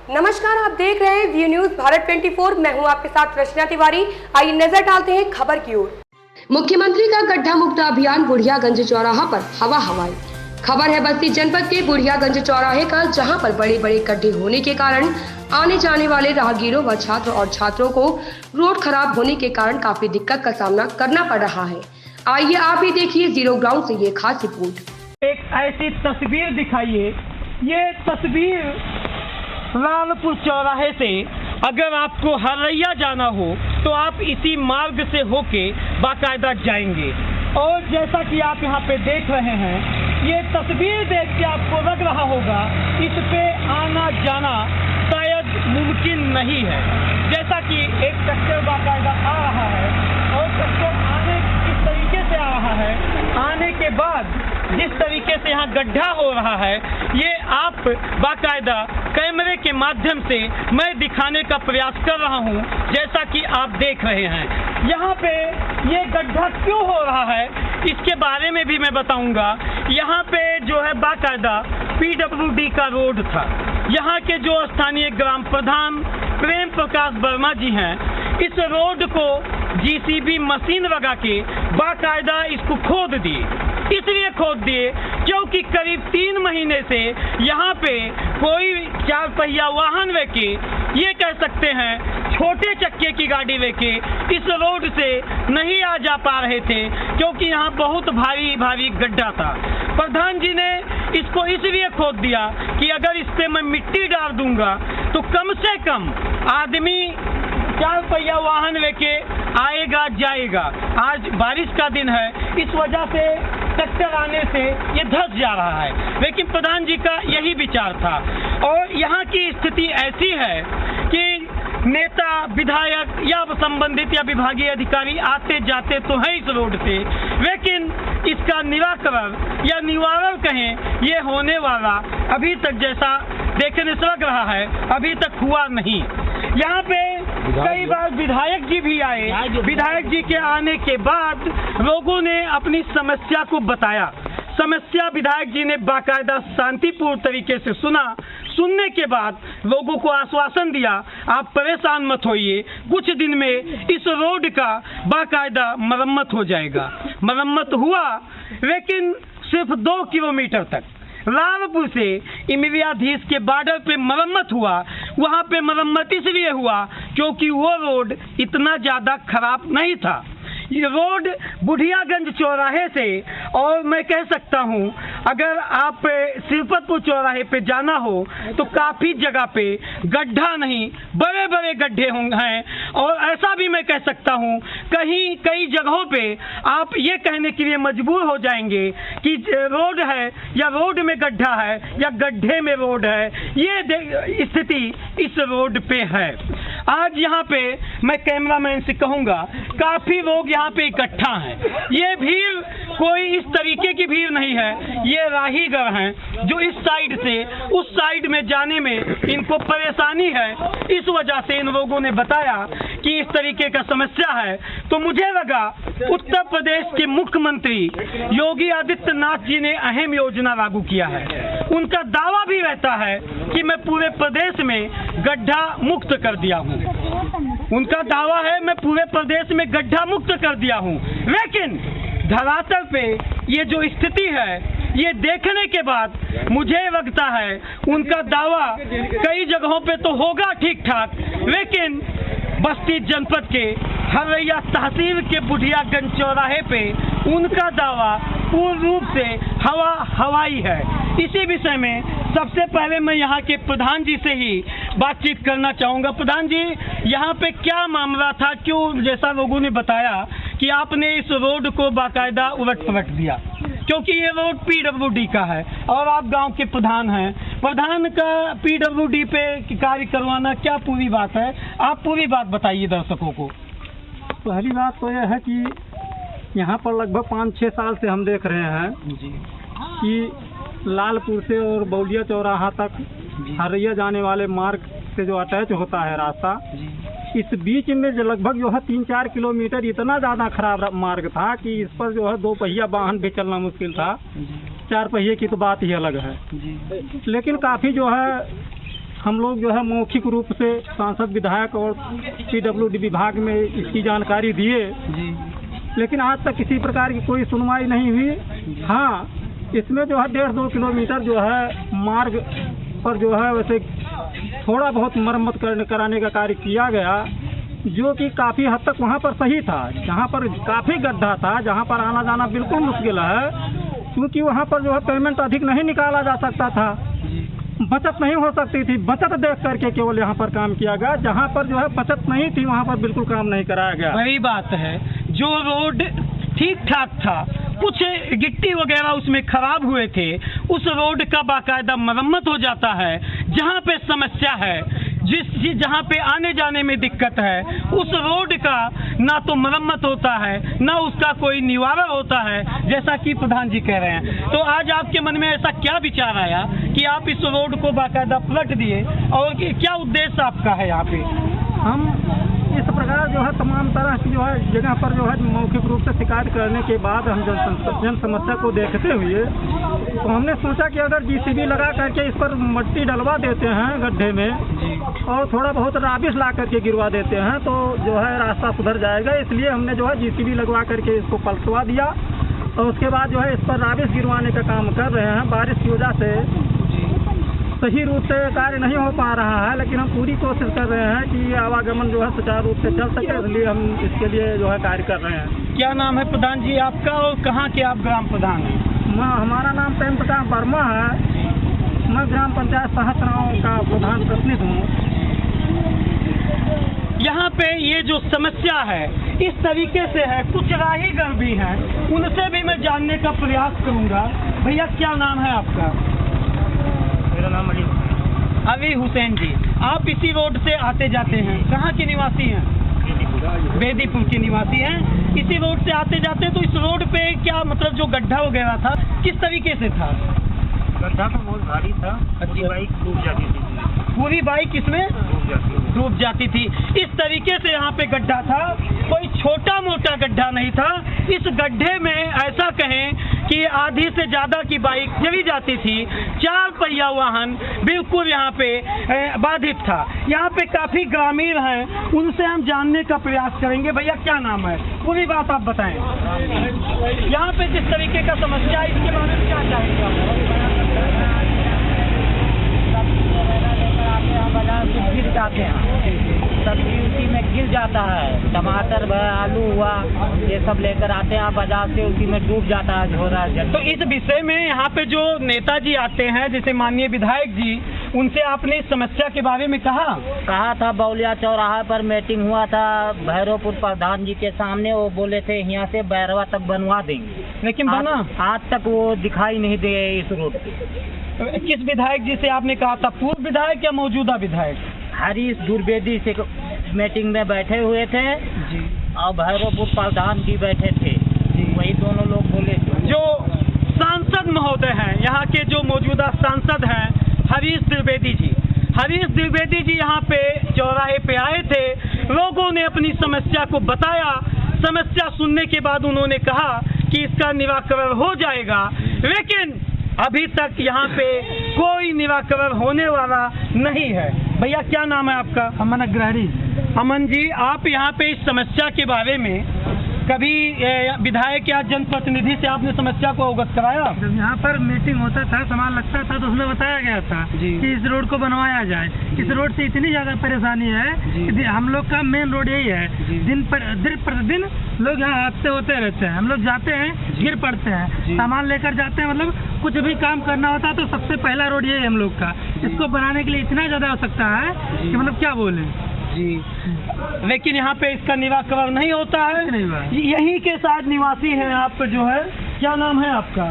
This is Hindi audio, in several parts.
नमस्कार, आप देख रहे हैं व्यू न्यूज भारत 24। मैं हूं आपके साथ रचना तिवारी। आइए नजर डालते हैं खबर की ओर। मुख्यमंत्री का गड्ढा मुक्त अभियान बुढ़ियागंज चौराहा पर हवा हवाई। खबर है बस्ती जनपद के बुढ़ियागंज चौराहे का, जहां पर बड़े बड़े गड्ढे होने के कारण आने जाने वाले राहगीरों व छात्र और छात्रों को रोड खराब होने के कारण काफी दिक्कत का सामना करना पड़ रहा है। आइए आप ही देखिए जीरो ग्राउंड से ये खास रिपोर्ट। एक ऐसी तस्वीर दिखाइए। ये तस्वीर लालपुर चौराहे से अगर आपको हरैया जाना हो तो आप इसी मार्ग से होके बाकायदा जाएंगे। और जैसा कि आप यहाँ पे देख रहे हैं, ये तस्वीर देख के आपको लग रहा होगा इस पे आना जाना शायद मुमकिन नहीं है। जैसा कि एक ट्रैक्टर बाकायदा आ रहा है और ट्रैक्टर आने किस तरीके से आ रहा है, आने के बाद जिस तरीके से यहाँ गड्ढा हो रहा है, ये आप बाकायदा कैमरे के माध्यम से मैं दिखाने का प्रयास कर रहा हूँ। जैसा कि आप देख रहे हैं, यहाँ पे ये गड्ढा क्यों हो रहा है इसके बारे में भी मैं बताऊंगा। यहाँ पे जो है बाकायदा PWD का रोड था। यहाँ के जो स्थानीय ग्राम प्रधान प्रेम प्रकाश वर्मा जी हैं, इस रोड को JCB मशीन लगा के बाकायदा इसको खोद दिए। इसलिए खोद दिए क्योंकि करीब 3 महीने से यहाँ पे कोई 4 पहिया वाहन लेके, ये कह सकते हैं छोटे चक्के की गाड़ी लेके इस रोड से नहीं आ जा पा रहे थे, क्योंकि यहाँ बहुत भारी भारी गड्ढा था। प्रधान जी ने इसको इसलिए खोद दिया कि अगर इस पे मैं मिट्टी डाल दूंगा तो कम से कम आदमी 4 पहिया वाहन लेके आएगा जाएगा। आज बारिश का दिन है, इस वजह से ट्रैक्टर आने से ये धंस जा रहा है। लेकिन प्रधान जी का यही विचार था। और यहाँ की स्थिति ऐसी है कि नेता, विधायक या संबंधित या विभागीय अधिकारी आते जाते तो है इस रोड से, लेकिन इसका निराकरण या निवारण कहें, ये होने वाला अभी तक जैसा देखने से लग रहा है अभी तक हुआ नहीं। यहाँ पे कई बार विधायक जी भी आए। विधायक जी के आने के बाद लोगों ने अपनी समस्या को बताया। समस्या विधायक जी ने बाकायदा शांतिपूर्ण तरीके से सुना। सुनने के बाद लोगों को आश्वासन दिया, आप परेशान मत होइए, कुछ दिन में इस रोड का बाकायदा मरम्मत हो जाएगा। मरम्मत हुआ, लेकिन सिर्फ 2 किलोमीटर तक लालपुर से इमरियाधीश के बॉर्डर पे मरम्मत हुआ। वहाँ पे मरम्मत इसलिए हुआ क्योंकि वो रोड इतना ज़्यादा खराब नहीं था। ये रोड बुढ़ियागंज चौराहे से, और मैं कह सकता हूँ अगर आप सिरपतपुर चौराहे पे जाना हो तो काफ़ी जगह पे गड्ढा नहीं, बड़े बड़े गड्ढे हैं। और ऐसा भी मैं कह सकता हूँ कई जगहों पे आप ये कहने के लिए मजबूर हो जाएंगे कि रोड है या रोड में गड्ढा है या गड्ढे में रोड है। ये स्थिति इस रोड पे है। आज यहाँ पे मैं कैमरामैन से कहूँगा, काफ़ी लोग यहाँ पे इकट्ठा हैं। ये भीड़ कोई इस तरीके की भीड़ नहीं है, ये राहीगर हैं जो इस साइड से उस साइड में जाने में इनको परेशानी है। इस वजह से इन लोगों ने बताया कि इस तरीके का समस्या है। तो मुझे लगा उत्तर प्रदेश के मुख्यमंत्री योगी आदित्यनाथ जी ने अहम योजना लागू किया है। उनका दावा भी रहता है कि मैं पूरे प्रदेश में गड्ढा मुक्त कर दिया हूँ। उनका दावा है मैं पूरे प्रदेश में गड्ढा मुक्त कर दिया हूँ, लेकिन धरातल पे ये जो स्थिति है, ये देखने के बाद मुझे लगता है उनका दावा कई जगहों पे तो होगा ठीक ठाक, लेकिन बस्ती जनपद के हरैया तहसील के बुढ़ियागंज चौराहे पे उनका दावा पूर्ण रूप से हवाई है। इसी विषय में सबसे पहले मैं यहाँ के प्रधान जी से ही बातचीत करना चाहूँगा। प्रधान जी, यहाँ पे क्या मामला था, क्यों जैसा लोगों ने बताया कि आपने इस रोड को बाकायदा उलट पलट दिया, क्योंकि ये रोड PWD का है और आप गांव के प्रधान हैं। प्रधान का PWD पे कार्य करवाना क्या पूरी बात है? आप पूरी बात बताइए दर्शकों को। पहली बात तो यह है कि यहाँ पर लगभग 5-6 साल से हम देख रहे हैं जी कि लालपुर से और बौलिया चौराहा तक हरैया जाने वाले मार्ग से जो अटैच होता है रास्ता, इस बीच में जो लगभग जो है 3-4 किलोमीटर इतना ज़्यादा खराब मार्ग था कि इस पर जो है 2 पहिया वाहन भी चलना मुश्किल था। 4 पहिए की तो बात ही अलग है। लेकिन काफ़ी जो है हम लोग जो है मौखिक रूप से सांसद, विधायक और PWD विभाग में इसकी जानकारी दिए जी, लेकिन आज तक किसी प्रकार की कोई सुनवाई नहीं हुई। हाँ, इसमें जो है 1.5-2 किलोमीटर जो है मार्ग पर जो है वैसे थोड़ा बहुत मरम्मत कराने का कार्य किया गया, जो कि काफ़ी हद तक वहाँ पर सही था। जहाँ पर काफ़ी गड्ढा था, जहाँ पर आना जाना बिल्कुल मुश्किल है, क्योंकि वहाँ पर जो है पेमेंट अधिक नहीं निकाला जा सकता था, बचत नहीं हो सकती थी। बचत देख करके केवल यहाँ पर काम किया गया। जहाँ पर जो है बचत नहीं थी वहाँ पर बिल्कुल काम नहीं कराया गया। वही बात है, जो रोड ठीक ठाक था, कुछ गिट्टी वगैरह उसमें खराब हुए थे, उस रोड का बाकायदा मरम्मत हो जाता है। जहाँ पे समस्या है, जहाँ पे आने जाने में दिक्कत है, उस रोड का ना तो मरम्मत होता है, ना उसका कोई निवारण होता है, जैसा कि प्रधान जी कह रहे हैं। तो आज आपके मन में ऐसा क्या विचार आया कि आप इस रोड को बाकायदा पलट दिए, और क्या उद्देश्य आपका है यहाँ पे? हम इस प्रकार जो है तमाम तरह की जो है जगह पर जो है मौखिक रूप से शिकायत करने के बाद हम जन समस्या को देखते हुए तो हमने सोचा कि अगर JCB लगा करके इस पर मट्टी डलवा देते हैं गड्ढे में और थोड़ा बहुत राबिश ला करके गिरवा देते हैं तो जो है रास्ता सुधर जाएगा। इसलिए हमने जो है JCB लगवा करके इसको पलटवा दिया और उसके बाद जो है इस पर राबिश गिरवाने का काम कर रहे हैं। बारिश की वजह से सही रूप से कार्य नहीं हो पा रहा है, लेकिन हम पूरी कोशिश कर रहे हैं कि आवागमन जो है सुचारू रूप से चल सके, इसलिए हम इसके लिए जो है कार्य कर रहे हैं। क्या नाम है प्रधान जी आपका, और कहाँ के आप ग्राम प्रधान हैं? हमारा नाम प्रेम प्रकाश वर्मा है। मैं ग्राम पंचायत सहस्राओं का प्रधान प्रतिनिधि हूँ। यहाँ पे ये जो समस्या है इस तरीके से है, कुछ राहीगण भी हैं, उनसे भी मैं जानने का प्रयास करूँगा। भैया क्या नाम है आपका? मेरा नाम अली हुसैन जी। आप इसी रोड से आते जाते हैं, कहाँ के निवासी हैं? बेदीपुर के निवासी हैं। इसी रोड से आते जाते हैं, तो इस रोड पे क्या मतलब जो गड्ढा वगैरह था किस तरीके से था? गड्ढा तो बहुत भारी था, अच्छी बाइक डूब जाती थी, पूरी बाइक इसमें डूब जाती थी। इस तरीके से यहाँ पे गड्ढा था, कोई छोटा मोटा गड्ढा नहीं था। इस गड्ढे में ऐसा कहें कि आधी से ज़्यादा की बाइक चली जाती थी। 4 पहिया वाहन बिल्कुल यहाँ पे बाधित था। यहाँ पे काफ़ी ग्रामीण हैं, उनसे हम जानने का प्रयास करेंगे। भैया क्या नाम है, पूरी बात आप बताएं। यहाँ पे जिस तरीके का समस्या है इसके बारे में क्या चाहेंगे? बाजार से गिर जाते हैं, सब्जी उसी में गिर जाता है। टमाटर आलू हुआ ये सब लेकर आते हैं बाजार से, उसी में डूब जाता है झोरा जल। तो इस विषय में यहाँ पे जो नेताजी आते हैं, जैसे माननीय विधायक जी, उनसे आपने इस समस्या के बारे में कहा था। बौलिया चौराहा पर मीटिंग हुआ था भैरवपुर प्रधान जी के सामने। वो बोले थे यहाँ से बैरवा तक बनवा देंगे, लेकिन बना आज तक वो दिखाई नहीं दे इस रोड पे। किस विधायक जी से आपने कहा था, पूर्व विधायक या मौजूदा विधायक? हरीश द्विवेदी से मीटिंग में बैठे हुए थे जी, और भैरवपुर प्रधान जी बैठे थे जी, वही दोनों लोग बोले। जो सांसद महोदय हैं, यहाँ के जो मौजूदा सांसद हैं हरीश द्विवेदी जी यहाँ पे चौराहे पे आए थे। लोगों ने अपनी समस्या को बताया। समस्या सुनने के बाद उन्होंने कहा कि इसका निराकरण हो जाएगा, लेकिन अभी तक यहाँ पे कोई निराकरण होने वाला नहीं है। भैया क्या नाम है आपका? अमन अग्रहरी। अमन जी, आप यहाँ पे इस समस्या के बारे में कभी विधायक या जनप्रतिनिधि से आपने समस्या को अवगत कराया? जब यहाँ पर मीटिंग होता था, सामान लगता था, तो उसमें बताया गया था कि इस रोड को बनवाया जाए। इस रोड से इतनी ज़्यादा परेशानी है कि हम लोग का मेन रोड यही है। दिन प्रतिदिन लोग यहाँ हादसे होते रहते हैं। हम लोग जाते हैं, गिर पड़ते हैं, सामान लेकर जाते हैं, मतलब कुछ भी काम करना होता है तो सबसे पहला रोड यही है हम लोग का। इसको बनाने के लिए इतना ज़्यादा आवश्यकता है कि मतलब क्या बोले जी, लेकिन यहाँ पे इसका निराकरण नहीं होता है। यहीं के साथ निवासी हैं आप, जो है क्या नाम है आपका?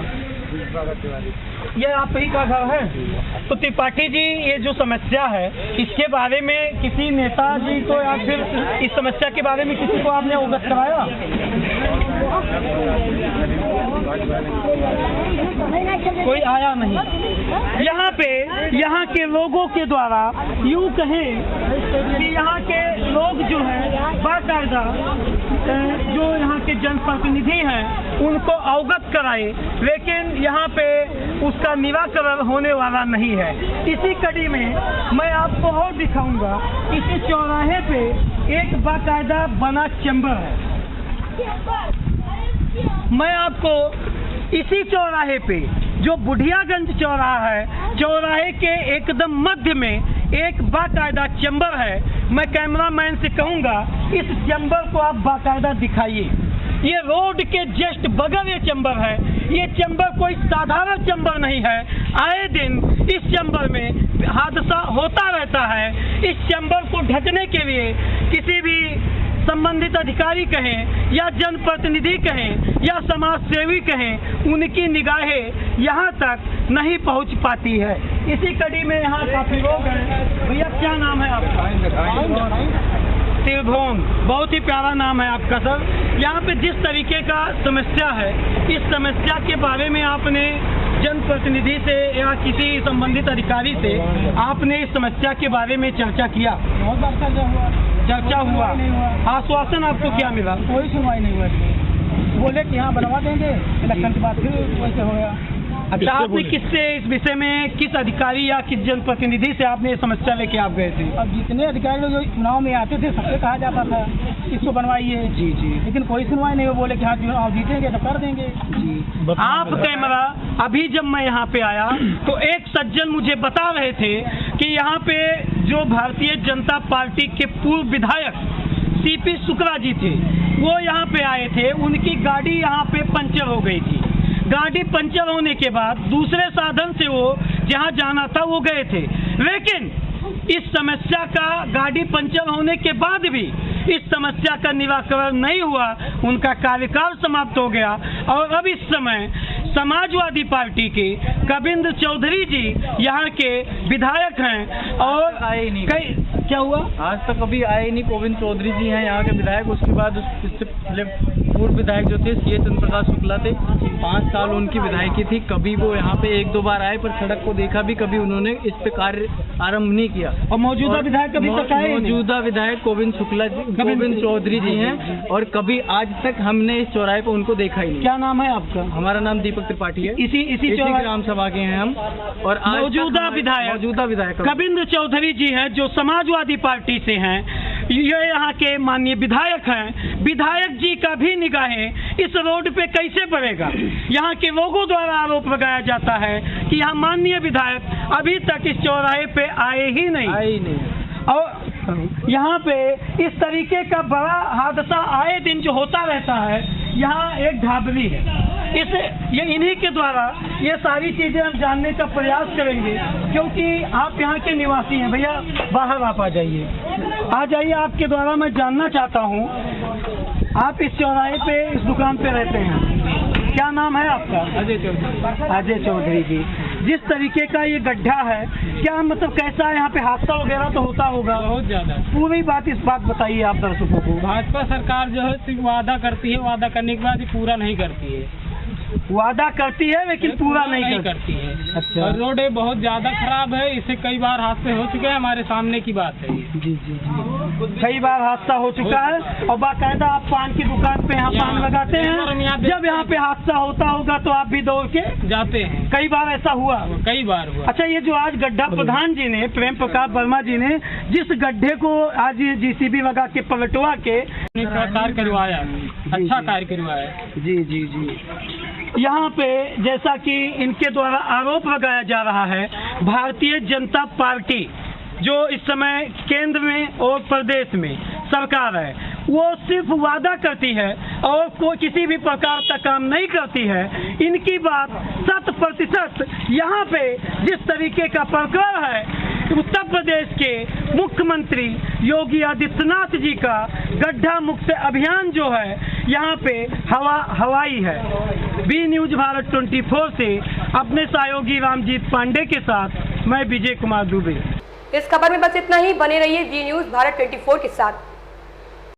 ये आप ही का घर है? तो त्रिपाठी जी, ये जो समस्या है इसके बारे में किसी नेता जी को या फिर इस समस्या के बारे में किसी को आपने अवगत कराया? कोई आया नहीं। यहाँ पे यहाँ के लोगों के द्वारा यूँ कहें कि यहाँ के लोग जो है बाकायदा जो यहाँ के जनप्रतिनिधि हैं उनको अवगत कराए, लेकिन यहाँ पे उसका निराकरण होने वाला नहीं है। इसी कड़ी में मैं आपको और दिखाऊंगा, इसी चौराहे पे एक बाकायदा बना चैम्बर है। मैं आपको इसी चौराहे पे जो बुढ़ियागंज चौराहा है, चौराहे के एकदम मध्य में एक बाकायदा चैम्बर है। मैं कैमरामैन से कहूँगा इस चैम्बर को आप बाकायदा दिखाइए। ये रोड के जस्ट बगल ये चैम्बर है। ये चैम्बर कोई साधारण चैम्बर नहीं है। आए दिन इस चैम्बर में हादसा होता रहता है। इस चैम्बर को ढकने के लिए किसी भी संबंधित अधिकारी कहें या जनप्रतिनिधि कहें या समाज सेवी कहें, उनकी निगाहें यहाँ तक नहीं पहुँच पाती है। इसी कड़ी में यहाँ काफी लोग हैं। भैया क्या नाम है आपका? त्रिभुवन, बहुत ही प्यारा नाम है आपका सर। यहाँ पे जिस तरीके का समस्या है, इस समस्या के बारे में आपने जनप्रतिनिधि से या किसी संबंधित अधिकारी से आपने इस समस्या के बारे में चर्चा किया? बहुत बार चर्चा हुआ। आश्वासन आपको क्या मिला? कोई सुनवाई नहीं हुआ। बोले कि यहाँ बनवा देंगे, इलेक्शन के बाद फिर वैसे हो गया। अच्छा, आपने किससे इस विषय में, किस अधिकारी या किस जनप्रतिनिधि से आपने ये समस्या लेके आप गए थे? अब जितने अधिकारी लोग चुनाव में आते थे सबसे कहा जाता था इसको बनवाइए। जी जी। लेकिन कोई सुनवाई नहीं हो। बोले कि हाँ चुनाव जीतेंगे तो कर देंगे। जी। आप कैमरा, अभी जब मैं यहाँ पे आया तो एक सज्जन मुझे बता रहे थे कि यहाँ पे जो भारतीय जनता पार्टी के पूर्व विधायक सीपी शुक्ला जी थे, वो यहाँ पे आए थे। उनकी गाड़ी यहाँ पे पंचर हो गई थी। गाड़ी पंचर होने के बाद दूसरे साधन से वो जहाँ जाना था वो गए थे, लेकिन इस समस्या का गाड़ी पंचर होने के बाद भी इस समस्या का निराकरण नहीं हुआ। उनका कार्यकाल समाप्त हो गया और अब इस समय समाजवादी पार्टी के कविंद्र चौधरी जी यहाँ के विधायक हैं और आए नहीं। क्या हुआ? आज तक कभी आए नहीं। गोविंद चौधरी जी हैं यहाँ के विधायक। उसके बाद इससे पहले पूर्व विधायक जो थे सी चंद्र प्रकाश शुक्ला थे, 5 साल उनकी विधायकी थी। कभी वो यहाँ पे 1-2 बार आए, पर सड़क को देखा भी कभी उन्होंने इस पे कार्य आरंभ नहीं किया। और मौजूदा विधायक कभी तक आए? मौजूदा विधायक गोविंद चौधरी जी हैं और कभी आज तक हमने इस चौराहे पर उनको देखा ही नहीं। क्या नाम है आपका? हमारा नाम दीपक त्रिपाठी है। इसी ग्राम सभा के हैं हम। और मौजूदा विधायक कविंद्र चौधरी जी हैं जो समाजवादी पार्टी से हैं। ये यहाँ के माननीय विधायक हैं। विधायक जी का भी निगाहें इस रोड पे कैसे पड़ेगा? यहाँ के लोगों द्वारा आरोप लगाया जाता है कि यहाँ माननीय विधायक अभी तक इस चौराहे पे आए ही नहीं। और यहाँ पे इस तरीके का बड़ा हादसा आए दिन जो होता रहता है। यहाँ एक ढाबली है, ये इन्हीं के द्वारा ये सारी चीजें हम जानने का प्रयास करेंगे, क्योंकि आप यहाँ के निवासी हैं। भैया बाहर आप आ जाइए। आपके द्वारा मैं जानना चाहता हूँ, आप इस चौराहे पे इस दुकान पे रहते हैं, क्या नाम है आपका? अजय चौधरी जी। जिस तरीके का ये गड्ढा है, क्या मतलब कैसा है यहाँ पे? हादसा वगैरह तो होता होगा बहुत ज्यादा। पूरी बात बताइए आप दर्शकों को। भाजपा सरकार जो है सिर्फ वादा करती है, वादा करने के बाद पूरा नहीं करती है। वादा करती है लेकिन पूरा नहीं करती है। अच्छा। और रोडें बहुत ज्यादा खराब है। इससे कई बार हादसे हो चुके हैं, हमारे सामने की बात है। जी। कई बार हादसा हो चुका है। और बाकायदा आप पान की दुकान पे यहाँ पान लगाते हैं, जब यहाँ पे हादसा होता होगा तो आप भी दौड़ के जाते हैं। कई बार ऐसा हुआ? कई बार हुआ। अच्छा, ये जो आज गड्ढा प्रधान जी ने, प्रेम प्रकाश वर्मा जी ने जिस गड्ढे को आज JCB लगा के पलटवा के कार्य करवाया, अच्छा कार्य करवाया। जी। यहाँ पे जैसा कि इनके द्वारा आरोप लगाया जा रहा है, भारतीय जनता पार्टी जो इस समय केंद्र में और प्रदेश में सरकार है, वो सिर्फ वादा करती है और कोई किसी भी प्रकार का काम नहीं करती है। इनकी बात 100% यहाँ पे जिस तरीके का प्रकरण है, उत्तर प्रदेश के मुख्यमंत्री योगी आदित्यनाथ जी का गड्ढा मुक्त अभियान जो है यहाँ पे हवाई है। बी न्यूज भारत 24 से अपने सहयोगी रामजीत पांडे के साथ मैं विजय कुमार दुबे। इस खबर में बस इतना ही। बने रहिए बी न्यूज भारत 24 के साथ।